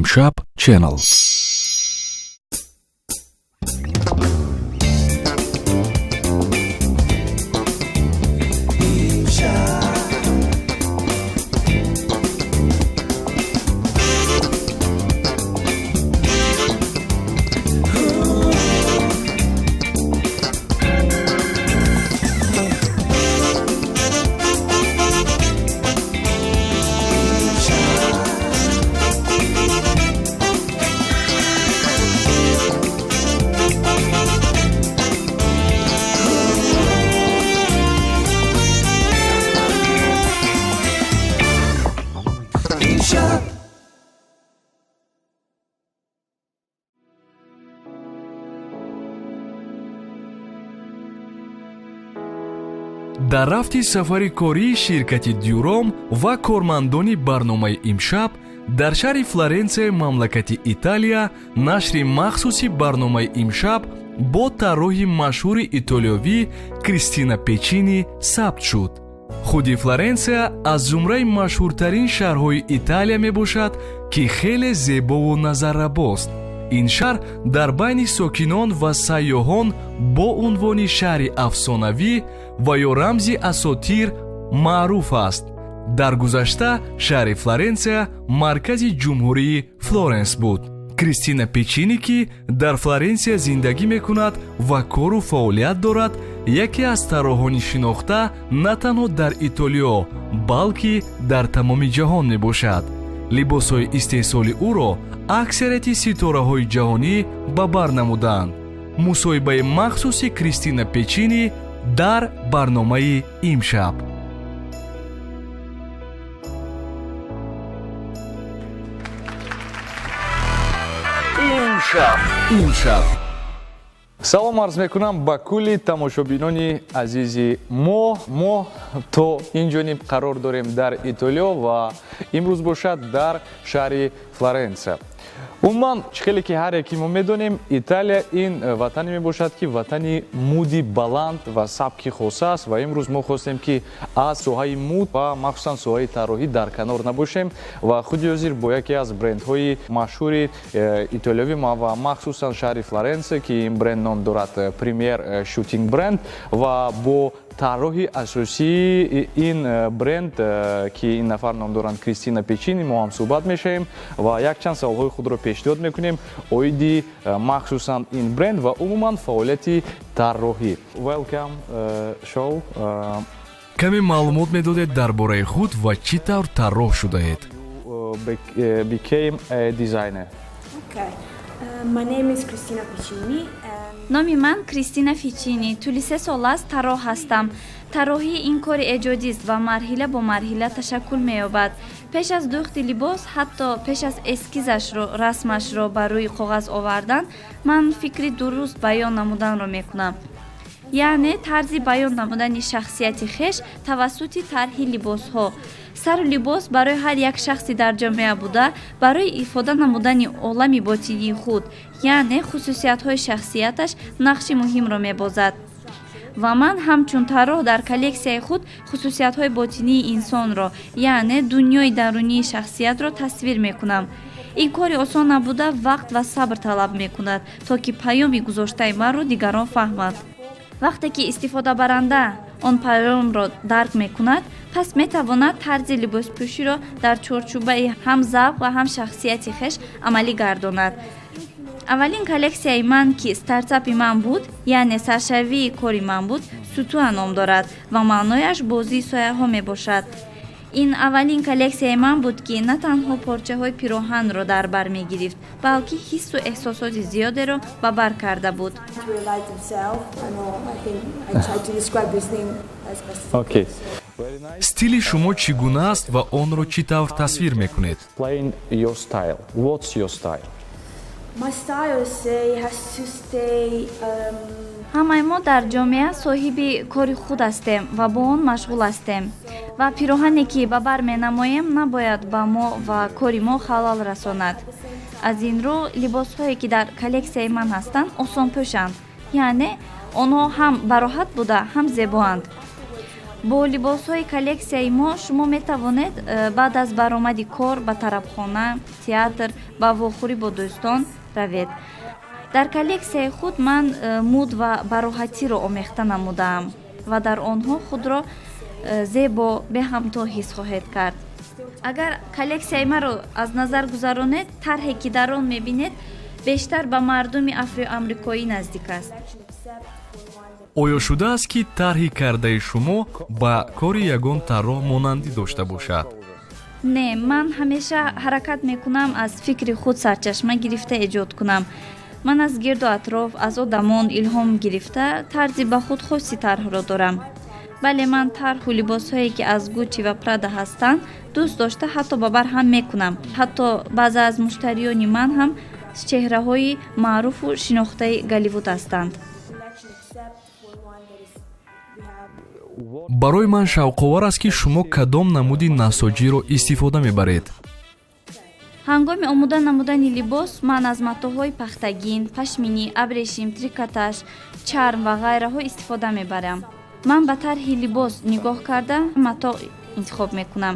Имшаб Channel. дар рафти сафари кории ширкати дюром ва кормандони барномаи имшаб дар шаҳри флоренсияи мамлакати италия нашри махсуси барномаи имшаб бо тарроҳи машҳури итолиёвӣ Кристина Печини сабт шуд. худи флоренсия аз зумраи машҳуртарин шаҳрҳои италия мебошад ки хеле зебову назаррабост. ин шаҳр дар байни сокинон ва сайёҳон бо унвони шаҳри афсонавӣ ва ё рамзи асотир маъруф аст. дар гузашта шаҳри флоренсия маркази ҷумҳурии Флоренс буд. Кристина Печини ки дар Флоренсия зиндагӣ мекунад ва кору фаъолият дорад, яке аз тарроҳони шинохта на танҳо дар Итолиё, балки дар тамоми ҷаҳон мебошад. либосҳои истеҳсоли ӯро аксарияти ситораҳои ҷаҳонӣ ба бар намуданд. мусоҳибаи махсуси Кристина Печини дар барномаи имшаб. имшаб. салом арз мекунам ба кулли тамошобинони азизи мо то ин ҷониб қарор дорем дар Итолиё ва имрӯз бошад дар шаҳри Флоренсия. умуман хеле ки ҳар яке мо медонем, Италия ин ватане мебошад ки ватани муди баланд ва сабки хос аст ва имрӯз мо хостем ки аз соҳаи муд ва махсусан соҳаи тарроҳӣ дар канор набошем ва худи ҳозир бо яке аз брендҳои машҳури итолиёвӣ ва махсусан шаҳри Флоренсия ки ин бренд ном дорад Premier Shooting бренд ва бо тарроҳи асосии ин бренд ки ин нафар ном доранд Кристина Печини мо ҳам суҳбат мешавем ва якчанд саволҳои худро пешниҳод мекунем оиди махсусан ин бренд ва умуман фаъолияти тарроҳӣ. Welcome show. Каме маълумот медодед дар бораи худ ва чӣ тавр тарроҳ шудаед? Became a designer. Okay. My name is Cristina Piccini. номи ман Кристина Фичини. тӯли 3 сол аст тарроҳ ҳастам. тарроҳӣ ин кори эҷодист ва марҳила бо марҳила ташаккул меёбад. пеш аз дӯхти либос, ҳатто пеш аз эскизашро, расмашро ба рӯи коғаз овардан, ман фикри дуруст баён намуданро мекунам. яъне тарзи баён намудани шахсияти хеш тавассути тарҳи либосҳо. сару либос барои ҳар як шахси дар ҷомеа буда барои ифода намудани олами ботинии худ, яъне хусусиятҳои шахсияташ нақши муҳимро мебозад. ва ман ҳамчун тарроҳ дар коллексияи худ хусусиятҳои ботинии инсонро, яъне дунёи дарунии шахсиятро тасвир мекунам. ин кори осон набуда вақт ва сабр талаб мекунад, то ки паёми гузоштаи манро дигарон фаҳмад. вақте ки истифодабаранда он паёмро дарк мекунад, пас метавонад тарзи либоспӯширо дар чорчӯбаи ҳам завқ ва ҳам шахсияти хеш амалӣ гардонад. аввалин коллексияи ман ки стартапи ман буд, яъне саршавии кори ман буд, Сутуа ном дорад ва маънояш бозии сояҳо мебошад. ин аввалин коллексияи ман буд ки на танҳо порчаҳои пироҳанро дар бар мегирифт, балки ҳиссу эҳсосоти зиёдеро ба бар карда буд. стили шумо чӣ гуна аст ва онро чӣ тавр тасвир мекунед? My style has to stay ҳамаи мо дар ҷомеа соҳиби кори худ ҳастем ва бо он машғул ҳастем ва пироҳане ки ба бар менамоем набояд ба мо ва кори мо халал расонад. аз ин рӯ либосҳое ки дар коллексияи ман ҳастанд осонпӯшанд, яъне онҳо ҳам бароҳат буда ҳам зебоанд. бо либосҳои коллексияи мо шумо метавонед баъд аз баромади кор ба тарабхона, театр, ба вохӯрӣ бо дӯстон равед. дар коллексияи худ ман муд ва бароҳатиро омехта намудаам ва дар онҳо худро зебо беҳамто ҳис хоҳед кард. агар коллексияи маро аз назар гузаронед, тарҳе ки дар он мебинед бештар ба мардуми афроамрикоӣ наздик аст. оё шудааст ки тарҳи кардаи шумо ба кори ягон тарроҳ монандӣ дошта бошад? не, ман ҳамеша ҳаракат мекунам аз фикри худ сарчашма гирифта эҷод кунам. ман аз гирду атроф, аз одамон илҳом гирифта тарзи ба худ хоси тарҳро дорам. бале ман тарҳу либосҳое ки аз Гуччи ва Прада ҳастанд дӯст дошта ҳатто ба бар ҳам мекунам. ҳатто баъзе аз муштариёни ман ҳам чеҳраҳои маъруфу шинохтаи Голливуд ҳастанд. барои ман шавқовар аст ки шумо кадом намуди насоҷиро истифода мебаред? ҳангоми омода намудани либос ман аз матоъҳои пахтагин, пашминӣ, абрешим, трикотаж, чарм ва ғайраҳо истифода мебарам. ман ба тарҳи либос нигоҳ карда матоъ интихоб мекунам.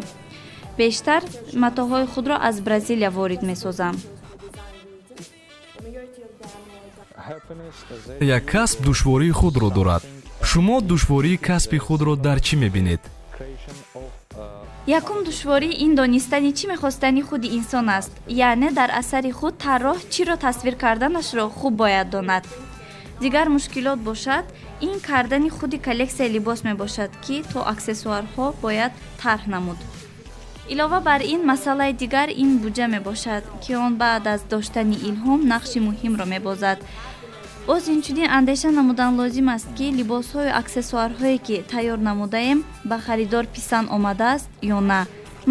бештар матоъҳои худро аз Бразилия ворид месозам. як касб душвории худро дорад. шумо душвории касби худро дар чӣ мебинед? якум душворӣ ин донистани чӣ мехостани худи инсон аст, яъне дар асари худ тарроҳ чиро тасвир карданашро хуб бояд донад. дигар мушкилот бошад, ин кардани худи коллексияи либос мебошад ки то аксессуарҳо бояд тарҳ намуд. илова бар ин масъалаи дигар ин буҷа мебошад ки он баъд аз доштани илҳом нақши муҳимро мебозад. боз инчунин андеша намудан лозим аст ки либосҳою аксессуарҳое ки тайёр намудаем ба харидор писанд омадааст ё на.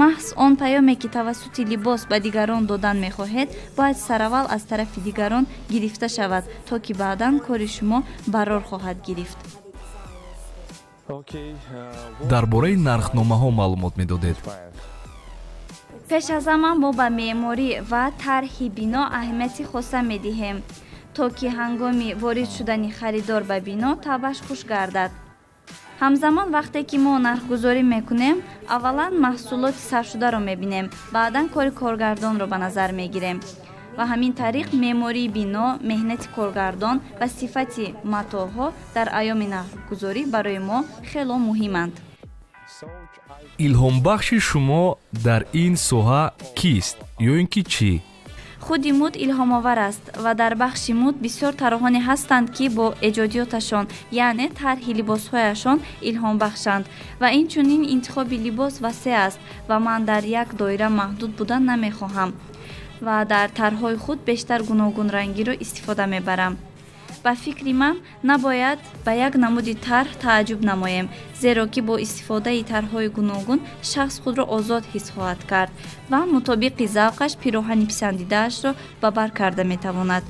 маҳз он паёме ки тавассути либос ба дигарон додан мехоҳед бояд сараввал аз тарафи дигарон гирифта шавад, то ки баъдан кори шумо барор хоҳад гирифт. дар бораи нархномаҳо маълумот медодед? пеш аз ҳама мо ба меъморӣ ва тарҳи бино аҳамияти хоса медиҳем, то ки ҳангоми ворид шудани харидор ба бино табаш хуш гардад. ҳамзамон вақте ки мо нархгузорӣ мекунем, аввалан маҳсулоти саршударо мебинем, баъдан кори коргардонро ба назар мегирем ва ҳамин тариқ меъмории бино, меҳнати коргардон ва сифати матоъҳо дар айёми нархгузорӣ барои мо хело муҳиманд. илҳомбахши шумо дар ин соҳа кист ё ин ки чӣ? худи муд илҳомовар аст ва дар бахши муд бисёр тарроҳоне ҳастанд ки бо эҷодиёташон, яъне тарҳи либосҳояшон илҳомбахшанд ва инчунин интихоби либос васеъ аст ва ман дар як доира маҳдуд будан намехоҳам ва дар тарҳҳои худ бештар гуногунрангиро истифода мебарам. ба фикри ман набояд ба як намуди тарҳ тааҷҷуб намоем, зеро ки бо истифодаи тарҳҳои гуногун шахс худро озод ҳис хоҳад кард ва мутобиқи завқаш пироҳани писандидаашро ба бар карда метавонад.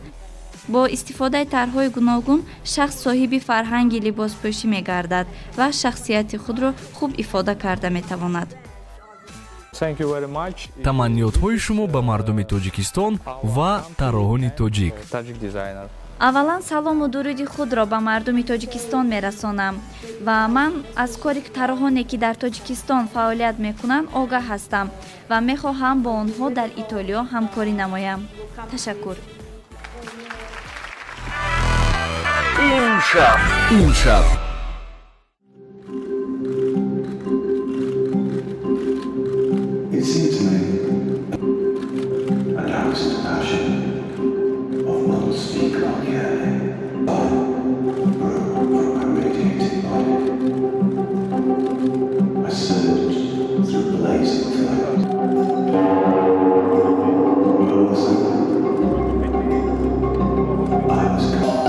бо истифодаи тарҳҳои гуногун шахс соҳиби фарҳанги либоспӯшӣ мегардад ва шахсияти худро хуб ифода карда метавонад. таманниётҳои шумо ба мардуми Тоҷикистон ва тарроҳони тоҷик. аввалан салому дуруди худро ба мардуми Тоҷикистон мерасонам ва ман аз кори тарроҳоне ки дар Тоҷикистон фаъолият мекунанд огаҳ ҳастам ва мехоҳам бо онҳо дар Итолиё ҳамкорӣ намоям. ташаккур. имшаб It seemed to me a doused passion of one speak on yearly. Grew from my radiating body. I surged through blazing flames. All of a sudden, I was gone.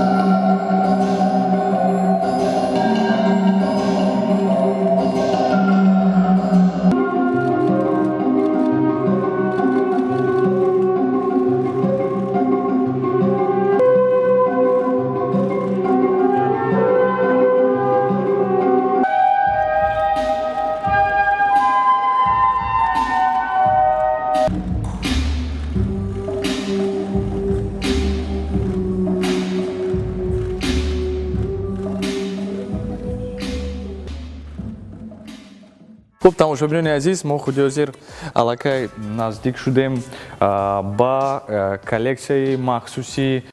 خب тамошобинони азиз, мо худи ҳозир аллакай наздик шудем ба коллексияи махсуси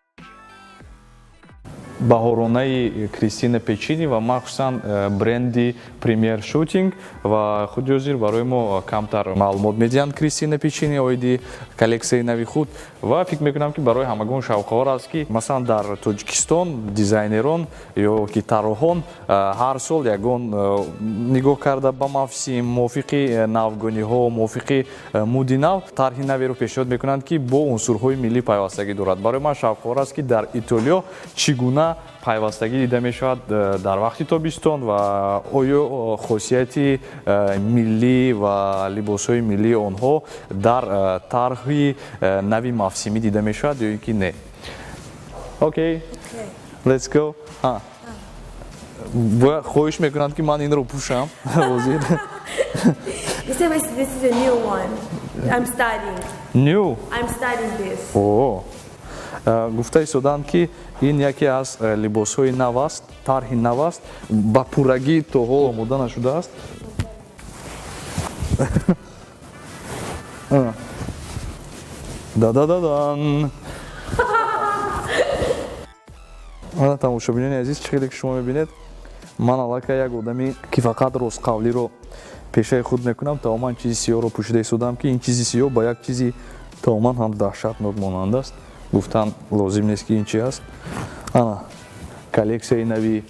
баҳоронаи Кристина Печини ва махсусан бренди Premier Shooting ва худи ҳозир барои мо камтар маълумот медиҳанд Кристина Печини оиди коллексияи нави худ ва фикр мекунам ки барои ҳамагон шавқовар аст ки масалан дар Тоҷикистон дизайнерон ё ки тарроҳон ҳар сол ягон нигоҳ карда ба мавсим мувофиқи навгониҳо мувофиқи муди нав тарҳи наверо пешниҳод мекунанд ки бо унсурҳои миллӣ пайвастагӣ дорад. Барои ман шавқовар аст ки дар Итолиё чӣ гуна пайвастагӣ дида мешавад дар вақти тобистон ва оё хосияти миллӣ ва либосҳои миллии онҳо дар тарҳи нави мавсимӣ дида мешавад ё ин ки не. Окей, let's go. Хоҳиш мекунанд ки ман инро пӯшам. This is a new one. I'm studying. New? I'm studying this. О. Гуфта истоданд ки ин яке аз либосҳои нав аст, тарҳи нав аст, ба пуррагӣ то ҳол омода нашудааст. Да-да-да-дан. Тамошобинони азиз, чӣ хеле ки шумо мебинед, ман аллакай як одами ки фақат ростқавлиро пешаи худ мекунам, тамоман чизи сиёҳро пӯшида истодам ки ин чизи сиёҳ ба як чизи тамоман ҳам даҳшатнок монанд аст. Гуфтан лозим нест ки ин чи аст. Ана коллексияи нави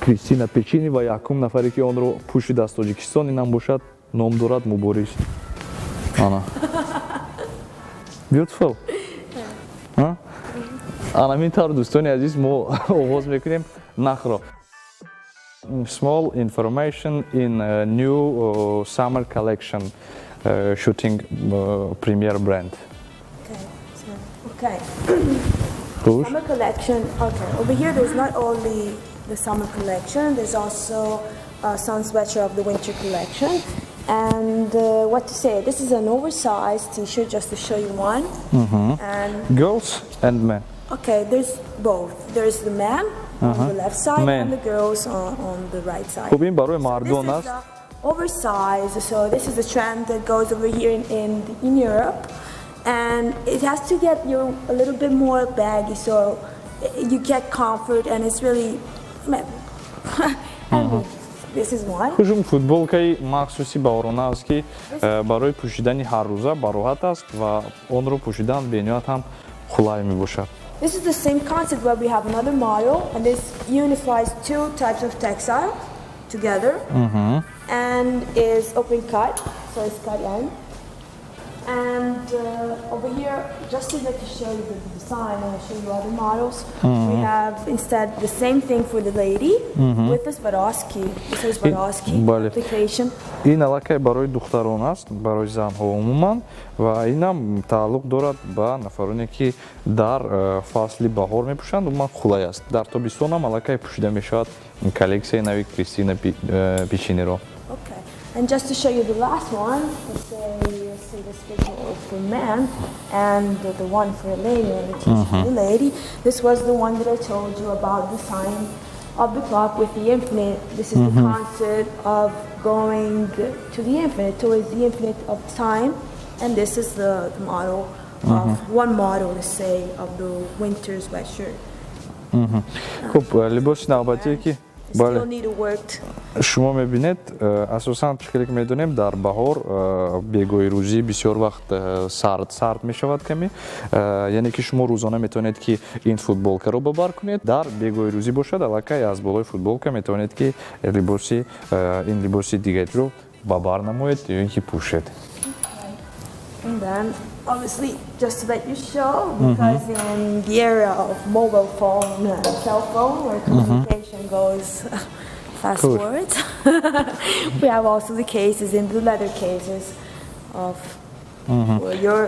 Кристина Печини ва якум нафаре ки онро пӯшидааст Тоҷикистон, инам бошад, ном дорад Муборис. Ана beautiful. Анамин тавр дӯстони азиз мо оғоз мекунем нахро. Small information in new summer collection shooting Premier brand. Okay. Push. Summer collection. Okay. Over here, there's not only the summer collection. There's also some sweatshirt of the winter collection. And what to say? This is an oversized T-shirt, just to show you one. And Girls and men. okay, there's both. There's the man on the left side Men. and the girls on the right side. خب این برای This مردان is است. the oversized. So this is a trend that goes over here in Europe, and it has to get you a little bit more baggy, so you get comfort, and it's really. And this is one. Хушум футболкаи махсуси баҳорона аст ки барои пӯшидани ҳаррӯза бароҳат аст ва онро пӯшидан бениҳоят ҳам хулай мебошад. This is the same concept where we have another model, and this unifies two types of textile together, and is open cut, so it's cut in. And over here, just to show you the design and show you other models, we have instead the same thing for the lady with the Swarovski. This is Swarovski Бале. application. ин аллакай барои духтарон аст, барои занҳо умуман ва инам тааллуқ дорад ба нафароне ки дар фасли баҳор мепӯшанд, умуман хулай аст. Дар тобистон ҳам аллакай пӯшида мешавад коллексияи нави Кристина Печиниро. Okay. And just to show you the last one, let's say this picture for men and the one for a lady and the t-shirt for the lady. This was the one that I told you about, the sign of the clock with the infinite. This is the concept of going to the infinite, towards the infinite of time. And this is the model of one model, let's say, of the winter sweatshirt. Хуб, либоси навбатие ки Still needleworked. шумо мебинед, асосан чӣ хеле ки медонем дар баҳор бегоҳи рӯзӣ бисёр вақт сард мешавад каме, яъне ки шумо рӯзона метавонед ки ин футболкаро ба бар кунед, дар бегоҳи рӯзӣ бошад аллакай аз болои футболка метавонед ки ин либоси дигариро ба бар намоед ё ин ки пӯшед. And then, obviously, just to let you show, because in the era of mobile phone and cell phone, where communication goes fast forward, we have also the cases in the leather cases of your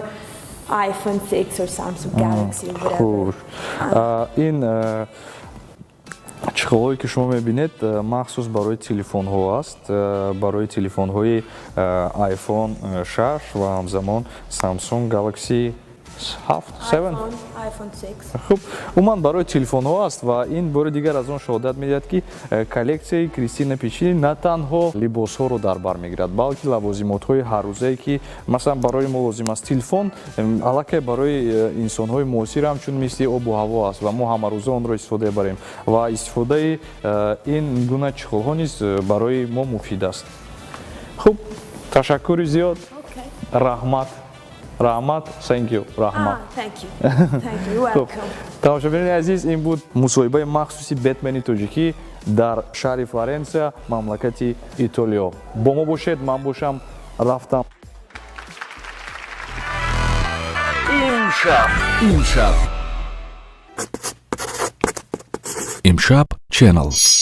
iPhone 6 or Samsung Galaxy or whatever. ин чихолҳое ки шумо мебинед махсус барои телефонҳо аст, барои телефонҳои iPhone 6 ва ҳамзамон Samsung Galaxy 7. iPhone 6. хуб у ман барои телефонҳо аст ва ин бори дигар аз он шаҳодат медиҳад ки коллексияи Кристина Печини на танҳо либосҳоро дар бар мегирад, балки лавозимотҳои ҳаррӯзае ки масалан барои мо лозим аст. Телефон аллакай барои инсонҳои муосир ҳамчун мисли обу ҳаво аст ва мо ҳамарӯза онро истифода мебарем ва истифодаи ин гуна чихолҳо низ барои мо муфид аст. хуб ташаккури зиёд. Раҳмат. Thank you. Раҳмат. Thank you. Thank you. You're welcome. тамошобинони азиз, ин буд мусоҳибаи махсуси Бэтмени тоҷикӣ дар шаҳри Флоренсия, мамлакати Итолиё. Бо мо бошед, ман бошам, рафтам. Имшаб Channel.